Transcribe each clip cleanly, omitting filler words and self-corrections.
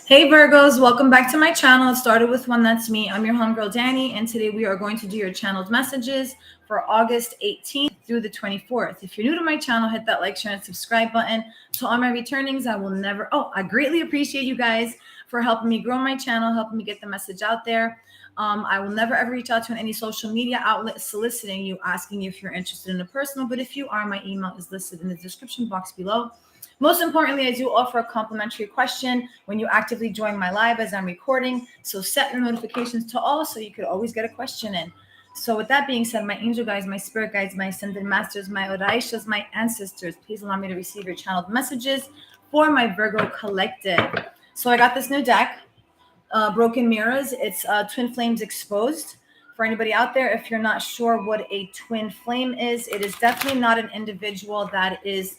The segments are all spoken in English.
Hey Virgos, welcome back to my channel. It started with one, that's me. I'm your homegirl Danny, and today we are going to do your channeled messages for August 18th through the 24th. If you're new to my channel, hit that like, share, and subscribe button. To all my returnings, I greatly appreciate you guys for helping me grow my channel, helping me get the message out there. I will never ever reach out to any social media outlet soliciting you, asking you if you're interested in a personal, but if you are, my email is listed in the description box below. Most importantly, I do offer a complimentary question when you actively join my live as I'm recording. So set your notifications to all so you could always get a question in. So with that being said, my angel guides, my spirit guides, my ascended masters, my Odaishas, my ancestors, please allow me to receive your channeled messages for my Virgo collective. So I got this new deck, Broken Mirrors. It's Twin Flames Exposed. For anybody out there, if you're not sure what a twin flame is, it is definitely not an individual that is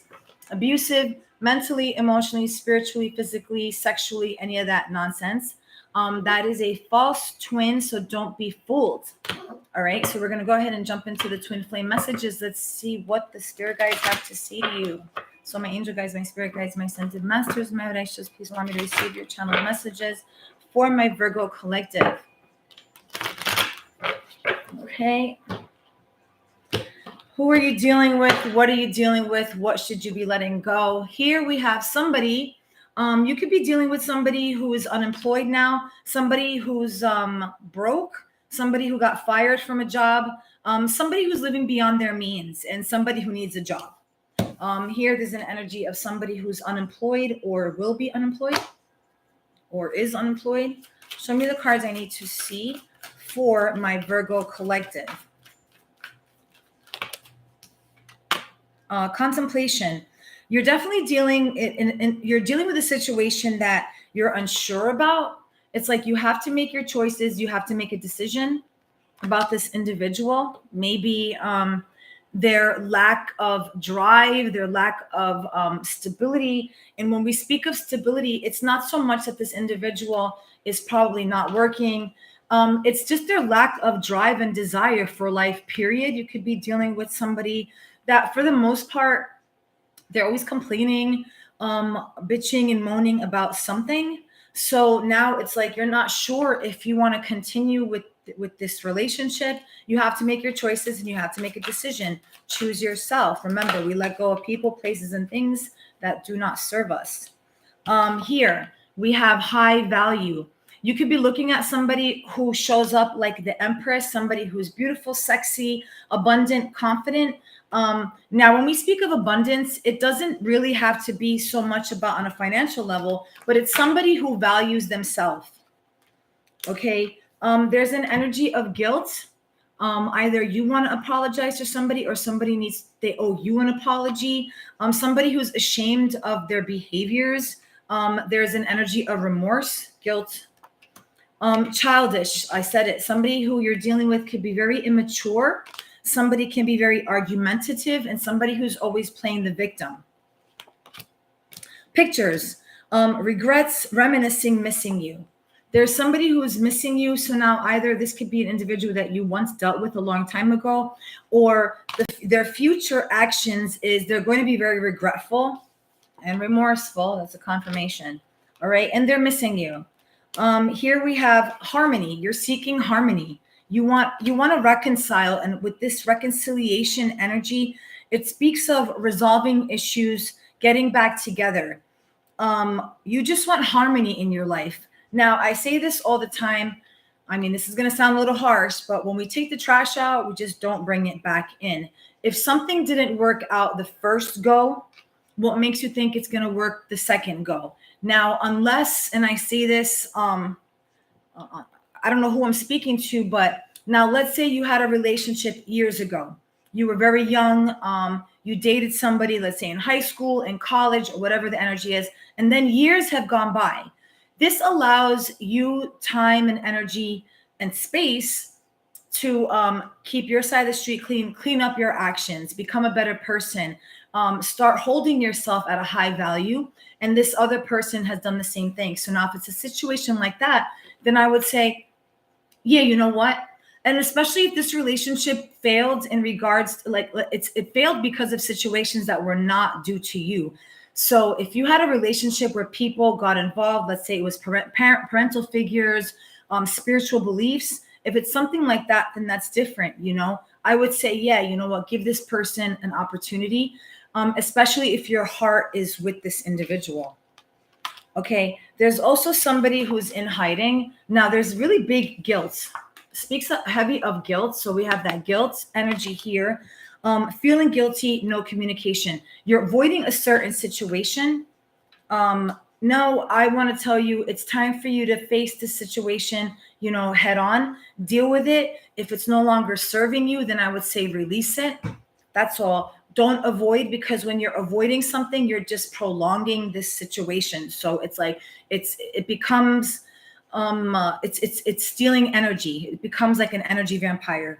abusive, mentally, emotionally, spiritually, physically, sexually, any of that nonsense. That is a false twin, so don't be fooled. All right, so we're going to go ahead and jump into the twin flame messages. Let's see what the spirit guides have to say to you. So my angel guides, my spirit guides, my ascended masters, my Odaishas, please allow me to receive your channel messages for my Virgo collective. Okay. Who are you dealing with? What are you dealing with? What should you be letting go? Here we have somebody. You could be dealing with somebody who is unemployed now, somebody who's broke, somebody who got fired from a job, somebody who's living beyond their means, and somebody who needs a job. Here, there's an energy of somebody who's unemployed or will be unemployed or is unemployed. Show me the cards I need to see for my Virgo collective. Contemplation. You're definitely dealing you're dealing with a situation that you're unsure about. It's like you have to make your choices. You have to make a decision about this individual. Maybe their lack of drive, their lack of stability. And when we speak of stability, it's not so much that this individual is probably not working. It's just their lack of drive and desire for life, period. You could be dealing with somebody that for the most part, they're always complaining, bitching and moaning about something. So now it's like you're not sure if you want to continue with this relationship. You have to make your choices and you have to make a decision. Choose yourself. Remember, we let go of people, places, and things that do not serve us. Here we have high value. You could be looking at somebody who shows up like the Empress, somebody who's beautiful, sexy, abundant, confident. Now, when we speak of abundance, it doesn't really have to be so much about on a financial level, but it's somebody who values themselves. Okay. There's an energy of guilt. Either you want to apologize to somebody or they owe you an apology. Somebody who's ashamed of their behaviors. There's an energy of remorse, guilt. Childish, I said it. Somebody who you're dealing with could be very immature. Somebody can be very argumentative, and somebody who's always playing the victim. Pictures, regrets, reminiscing, missing you. There's somebody who is missing you. So now either this could be an individual that you once dealt with a long time ago, or their future actions is they're going to be very regretful and remorseful. That's a confirmation. All right. And they're missing you. Here we have harmony. You're seeking harmony. You want to reconcile. And with this reconciliation energy, it speaks of resolving issues, getting back together. You just want harmony in your life. Now, I say this all the time. I mean, this is going to sound a little harsh, but when we take the trash out, we just don't bring it back in. If something didn't work out the first go, what makes you think it's going to work the second go? Now, unless, and I say this, I don't know who I'm speaking to, but now let's say you had a relationship years ago. You were very young. You dated somebody, let's say in high school, in college, or whatever the energy is. And then years have gone by. This allows you time and energy and space to keep your side of the street clean, clean up your actions, become a better person, start holding yourself at a high value. And this other person has done the same thing. So now if it's a situation like that, then I would say, yeah, you know what? And especially if this relationship failed in regards to it failed because of situations that were not due to you. So if you had a relationship where people got involved, let's say it was parental figures, spiritual beliefs, if it's something like that, then that's different. I would say, yeah, you know what, give this person an opportunity, especially if your heart is with this individual. Okay, there's also somebody who's in hiding. Now, there's really big guilt. Speaks heavy of guilt. So we have that guilt energy here. Feeling guilty, no communication. You're avoiding a certain situation. No, I want to tell you, it's time for you to face the situation, head on, deal with it. If it's no longer serving you, then I would say release it. That's all. Don't avoid, because when you're avoiding something, you're just prolonging this situation. So it's like it becomes it's stealing energy. It becomes like an energy vampire.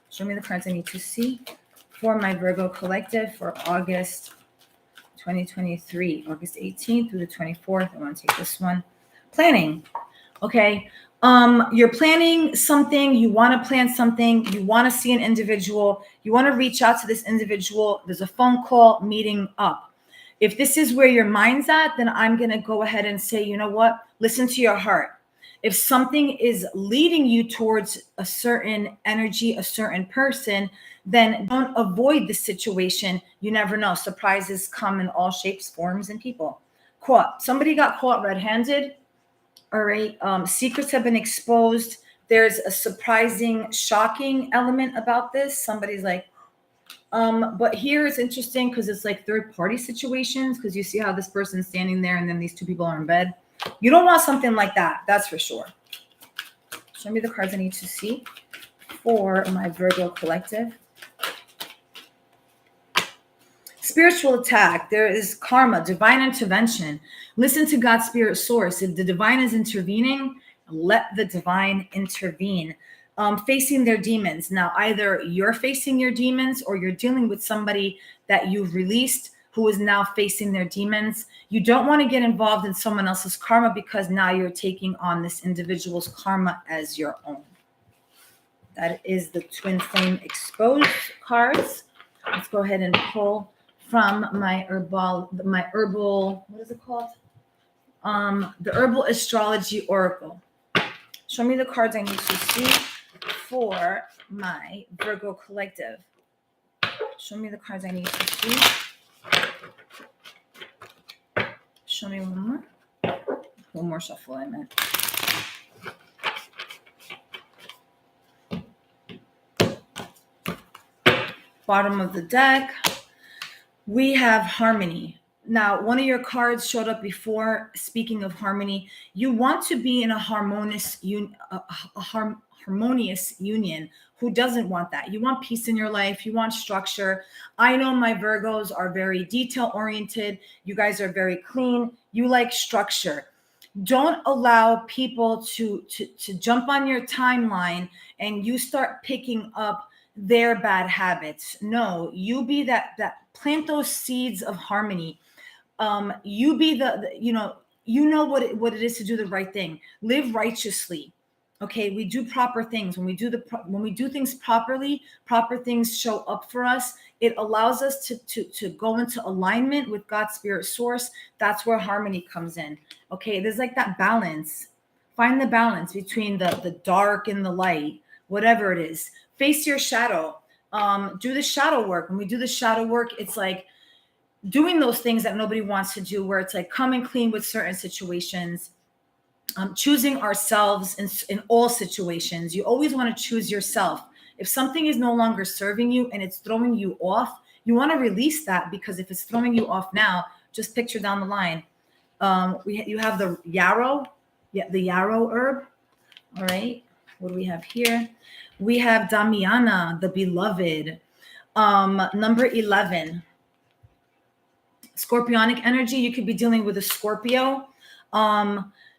Show me the cards I need to see for my Virgo collective for August 2023, August 18th through the 24th. I want to take this one. Planning. Okay. You're planning something, you want to plan something, you want to see an individual, you want to reach out to this individual. There's a phone call, meeting up. If this is where your mind's at, then I'm going to go ahead and say, you know what? Listen to your heart. If something is leading you towards a certain energy, a certain person, then don't avoid the situation. You never know. Surprises come in all shapes, forms, and people. Caught. Somebody got caught red-handed. All right. Secrets have been exposed. There's a surprising, shocking element about this. Somebody's like, but here it's interesting because it's like third-party situations, because you see how this person's standing there and then these two people are in bed. You don't want something like that. That's for sure. Show me the cards I need to see for my Virgo collective. Spiritual attack. There is karma, divine intervention. Listen to God's spirit source. If the divine is intervening, let the divine intervene. Facing their demons. Now, either you're facing your demons or you're dealing with somebody that you've released who is now facing their demons. You don't want to get involved in someone else's karma, because now you're taking on this individual's karma as your own. That is the Twin Flame Exposed cards. Let's go ahead and pull from my herbal, what is it called? The Herbal Astrology Oracle. Show me the cards I need to see for my Virgo collective. Show me the cards I need to see. Show me one more. One more shuffle, I meant. Bottom of the deck, we have harmony. Now, one of your cards showed up before. Speaking of harmony, you want to be in a harmonious union. Who doesn't want that? You want peace in your life. You want structure. I know my Virgos are very detail oriented. You guys are very clean. You like structure. Don't allow people to jump on your timeline and you start picking up their bad habits. No, you be that plant those seeds of harmony. You be you know what it is to do the right thing. Live righteously. Okay, we do proper things. When we do things properly, proper things show up for us. It allows us to go into alignment with God's spirit source. That's where harmony comes in. Okay, there's like that balance. Find the balance between the dark and the light, whatever it is. Face your shadow. Do the shadow work. When we do the shadow work, it's like doing those things that nobody wants to do, where it's like coming clean with certain situations. Choosing ourselves in all situations. You always want to choose yourself. If something is no longer serving you and it's throwing you off, you want to release that, because if it's throwing you off now, just picture down the line. You have the yarrow, the yarrow herb. All right. What do we have here? We have Damiana, the beloved. Number 11. Scorpionic energy. You could be dealing with a Scorpio.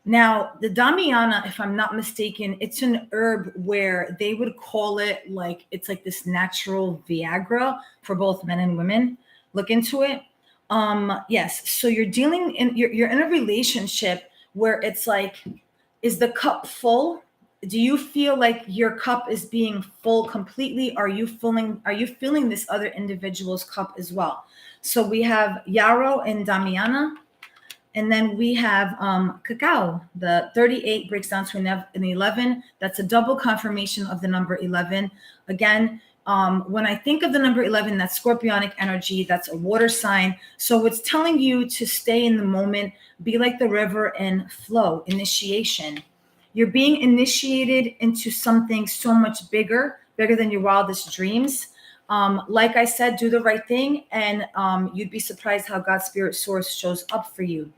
Now, the Damiana, if I'm not mistaken, it's an herb where they would call it like, it's like this natural Viagra for both men and women. Look into it. Yes. So you're you're in a relationship where it's like, is the cup full? do you feel like your cup is being full completely? Are you feeling this other individual's cup as well? So we have Yarrow and Damiana. And then we have Cacao. The 38 breaks down to an 11. That's a double confirmation of the number 11. Again, when I think of the number 11, that's scorpionic energy. That's a water sign. So it's telling you to stay in the moment, be like the river and flow, initiation. You're being initiated into something so much bigger than your wildest dreams. Like I said, do the right thing, and you'd be surprised how God's spirit source shows up for you.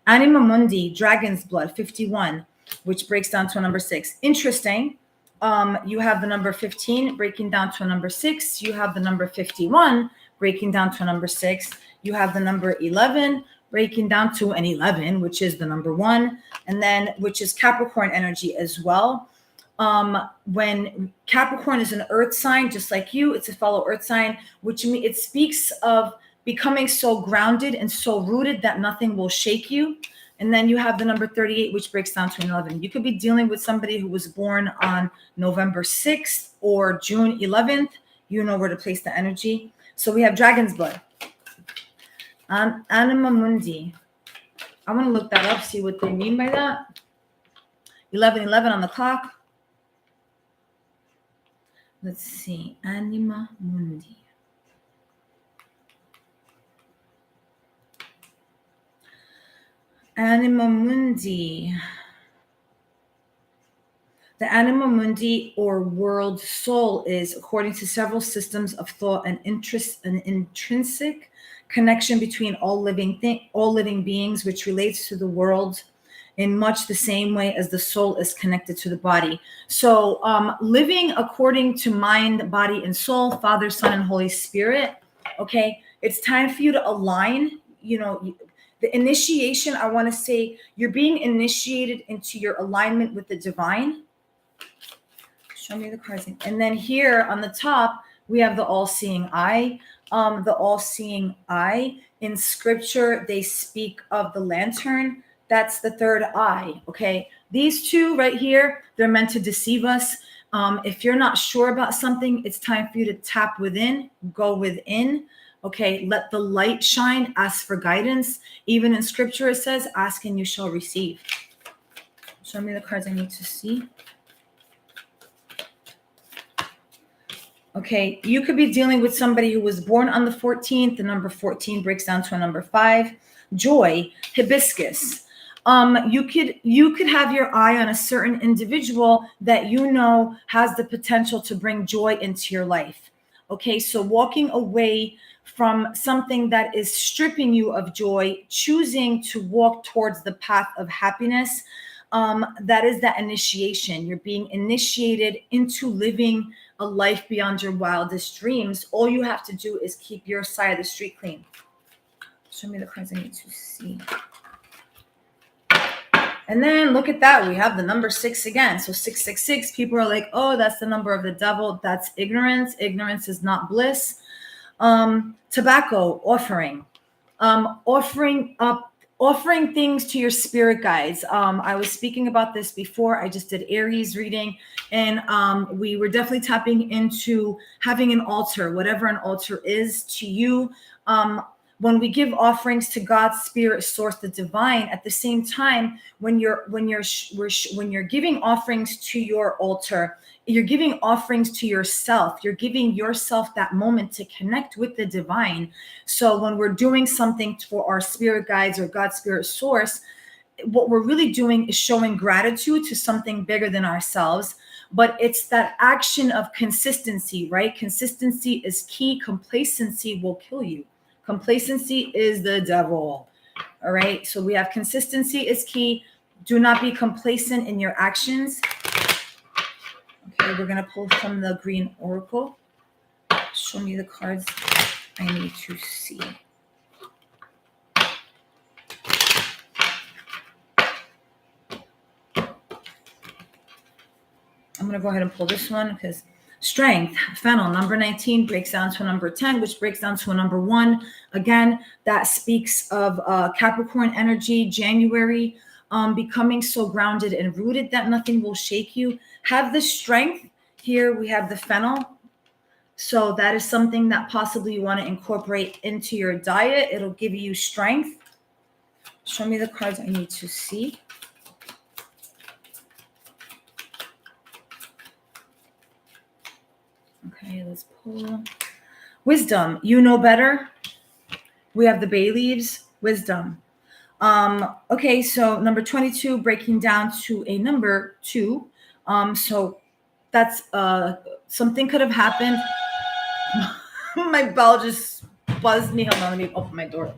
Anima Mundi, Dragon's Blood, 51, which breaks down to a number 6. Interesting. You have the number 15 breaking down to a number 6. You have the number 51 breaking down to a number 6. You have the number 11 breaking down to an 11, which is the number 1, and then which is Capricorn energy as well. When Capricorn is an earth sign, just like you, it's a fellow earth sign, which means it speaks of becoming so grounded and so rooted that nothing will shake you. And then you have the number 38, which breaks down to an 11. You could be dealing with somebody who was born on November 6th or June 11th. You know where to place the energy. So we have Dragon's Blood. Anima Mundi. I want to look that up, see what they mean by that. 11:11 on the clock. Let's see. Anima Mundi. Anima Mundi. The Anima Mundi, or world soul, is, according to several systems of thought, an intrinsic connection between all living beings, which relates to the world in much the same way as the soul is connected to the body. So living according to mind, body, and soul, Father, Son, and Holy Spirit, okay, it's time for you to align. The initiation, I want to say, you're being initiated into your alignment with the divine. Show me the cards. And then here on the top, we have the all-seeing eye. The all-seeing eye, in scripture, they speak of the lantern. That's the third eye, okay? These two right here, they're meant to deceive us. If you're not sure about something, it's time for you to tap within, go within. Okay, let the light shine, ask for guidance. Even in scripture, it says, ask and you shall receive. Show me the cards I need to see. Okay, you could be dealing with somebody who was born on the 14th. The number 14 breaks down to a number 5. Joy, hibiscus. You could have your eye on a certain individual that you know has the potential to bring joy into your life. Okay, so walking away from something that is stripping you of joy, choosing to walk towards the path of happiness, that is that initiation. You're being initiated into living a life beyond your wildest dreams. All you have to do is keep your side of the street clean. Show me the cards I need to see. And then look at that. We have the number 6 again. So 666, people are like, oh, that's the number of the devil. That's ignorance. Ignorance is not bliss. Tobacco, offering. Offering things to your spirit guides. I was speaking about this before. I just did Aries reading, and we were definitely tapping into having an altar, whatever an altar is to you. When we give offerings to God's spirit source, the divine, at the same time, when you're giving offerings to your altar, you're giving offerings to yourself. You're giving yourself that moment to connect with the divine. So when we're doing something for our spirit guides or God's spirit source, what we're really doing is showing gratitude to something bigger than ourselves. But it's that action of consistency, right? Consistency is key. Complacency will kill you. Complacency is the devil. All right. So we have consistency is key. Do not be complacent in your actions. Okay, we're going to pull from the Green Oracle. Show me the cards I need to see. I'm going to go ahead and pull this one because strength, fennel, number 19 breaks down to a number 10, which breaks down to a number 1. Again, that speaks of Capricorn energy, January. becoming so grounded and rooted that nothing will shake you. Have the strength. Here we have the fennel. So that is something that possibly you want to incorporate into your diet. It'll give you strength. Show me the cards I need to see. Okay, let's pull. Wisdom. You know better. We have the bay leaves. Wisdom. Okay, so number 22 breaking down to a number 2. So that's something could have happened. My bell just buzzed me. Hold on, let me open my door.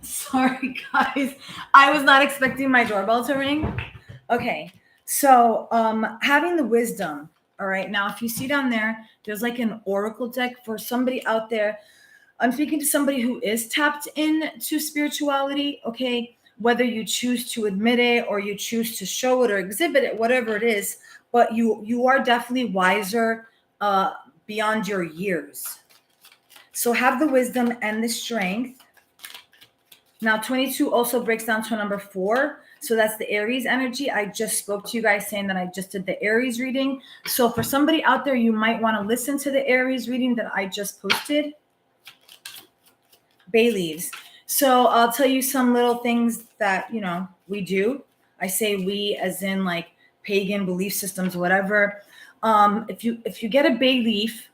Sorry, guys. I was not expecting my doorbell to ring. Okay, so having the wisdom. All right, now if you see down there, there's like an oracle deck for somebody out there. I'm speaking to somebody who is tapped into spirituality, okay? Whether you choose to admit it or you choose to show it or exhibit it, whatever it is, but you are definitely wiser beyond your years. So have the wisdom and the strength. Now 22 also breaks down to a number 4. So that's the Aries energy. I just spoke to you guys saying that I just did the Aries reading. So for somebody out there, you might want to listen to the Aries reading that I just posted. Bay leaves. So I'll tell you some little things that, we do. I say we as in like pagan belief systems, whatever. If you get a bay leaf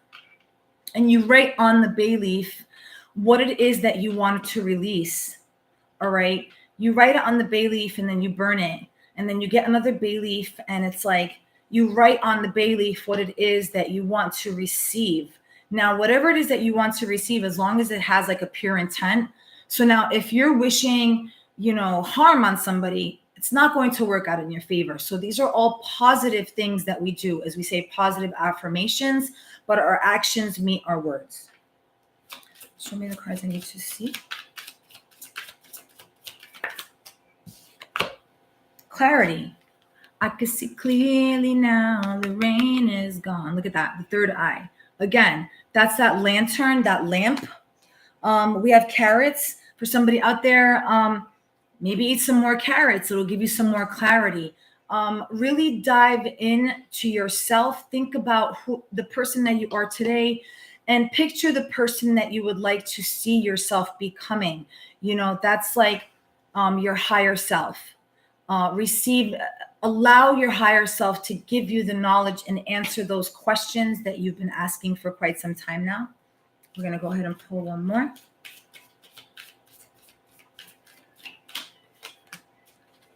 and you write on the bay leaf what it is that you want to release, all right, you write it on the bay leaf and then you burn it. And then you get another bay leaf and it's like you write on the bay leaf what it is that you want to receive. Now, whatever it is that you want to receive, as long as it has like a pure intent. So now if you're wishing, harm on somebody, it's not going to work out in your favor. So these are all positive things that we do, as we say, positive affirmations, but our actions meet our words. Show me the cards I need to see. Clarity. I can see clearly now. The rain is gone. Look at that. The third eye. Again, that's that lantern, that lamp. We have carrots for somebody out there. Maybe eat some more carrots. It'll give you some more clarity. Really dive into yourself. Think about the person that you are today and picture the person that you would like to see yourself becoming. That's like your higher self. Allow your higher self to give you the knowledge and answer those questions that you've been asking for quite some time now. We're going to go ahead and pull one more.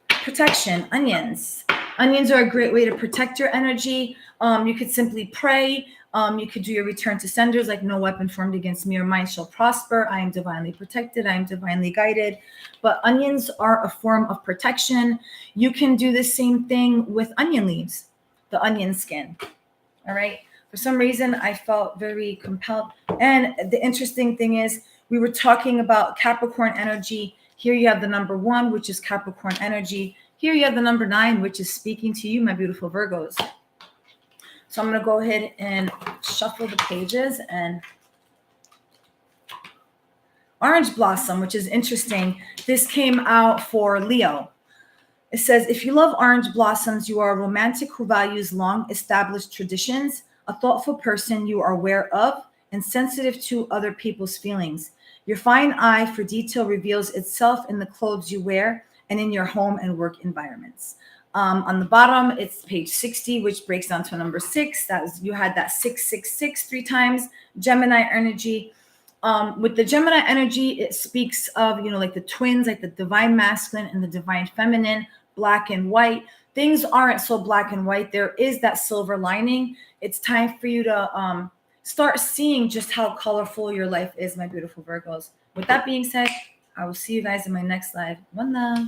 Protection, onions. Onions are a great way to protect your energy. You could simply pray. You could do your return to senders, like no weapon formed against me or mine shall prosper. I am divinely protected. I am divinely guided. But onions are a form of protection. You can do the same thing with onion leaves, the onion skin. All right. For some reason, I felt very compelled. And the interesting thing is, we were talking about Capricorn energy. Here you have the number 1, which is Capricorn energy. Here you have the number 9, which is speaking to you, my beautiful Virgos. So I'm going to go ahead and shuffle the pages. And Orange Blossom, which is interesting. This came out for Leo. It says, if you love orange blossoms, you are a romantic who values long established traditions, a thoughtful person you are aware of, and sensitive to other people's feelings. Your fine eye for detail reveals itself in the clothes you wear and in your home and work environments. On the bottom, it's page 60, which breaks down to a number 6. You had that 666 3 times. Gemini energy. With the Gemini energy, it speaks of, like the twins, like the divine masculine and the divine feminine, black and white. Things aren't so black and white. There is that silver lining. It's time for you to start seeing just how colorful your life is, my beautiful Virgos. With that being said, I will see you guys in my next live. One love.